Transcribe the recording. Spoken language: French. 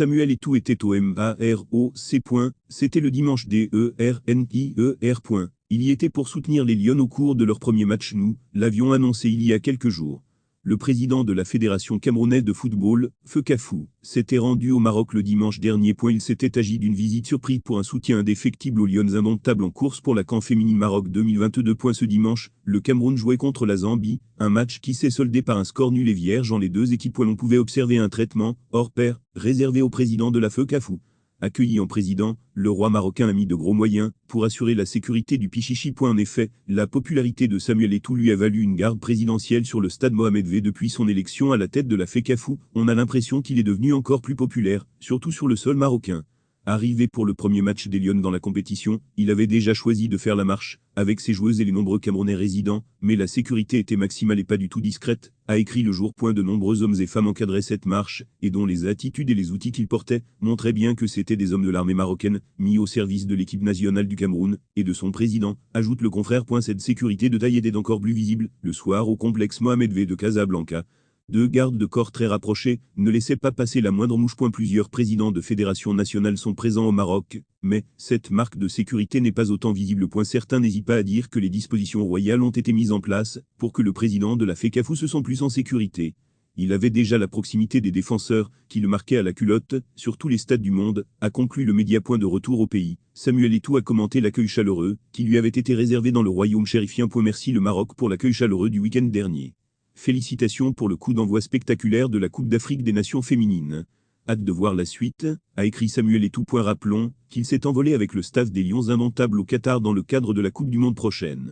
Samuel Eto'o était au MAROC. C'était le dimanche DERNIER. Il y était pour soutenir les Lions au cours de leur premier match. Nous l'avions annoncé il y a quelques jours. Le président de la Fédération camerounaise de football, Fekafou, s'était rendu au Maroc le dimanche dernier. Il s'était agi d'une visite surprise pour un soutien indéfectible aux Lions indomptables en course pour la CAN féminine Maroc 2022. Ce dimanche, le Cameroun jouait contre la Zambie, un match qui s'est soldé par un score nul et vierge. Les deux équipes. On pouvait observer un traitement hors pair réservé au président de la Fekafou. Accueilli en président, le roi marocain a mis de gros moyens pour assurer la sécurité du Pichichi. En effet, la popularité de Samuel Eto'o lui a valu une garde présidentielle sur le stade Mohamed V. Depuis son élection à la tête de la Fekafou, on a l'impression qu'il est devenu encore plus populaire, surtout sur le sol marocain. Arrivé pour le premier match des Lions dans la compétition, il avait déjà choisi de faire la marche, avec ses joueuses et les nombreux Camerounais résidents, mais la sécurité était maximale et pas du tout discrète, a écrit le jour. De nombreux hommes et femmes encadraient cette marche, et dont les attitudes et les outils qu'ils portaient montraient bien que c'étaient des hommes de l'armée marocaine, mis au service de l'équipe nationale du Cameroun, et de son président, ajoute le confrère. Cette sécurité de taille était encore plus visible, le soir au complexe Mohamed V de Casablanca. Deux gardes de corps très rapprochés ne laissaient pas passer la moindre mouche. Plusieurs présidents de fédérations nationales sont présents au Maroc, mais cette marque de sécurité n'est pas autant visible. Certains n'hésitent pas à dire que les dispositions royales ont été mises en place pour que le président de la Fekafou se sente plus en sécurité. Il avait déjà la proximité des défenseurs qui le marquaient à la culotte sur tous les stades du monde, a conclu le média. De retour au pays, Samuel Eto'o a commenté l'accueil chaleureux qui lui avait été réservé dans le royaume chérifien. Merci le Maroc pour l'accueil chaleureux du week-end dernier. Félicitations pour le coup d'envoi spectaculaire de la Coupe d'Afrique des Nations féminines. Hâte de voir la suite, a écrit Samuel Eto'o. Rappelons qu'il s'est envolé avec le staff des Lions indomptables au Qatar dans le cadre de la Coupe du Monde prochaine.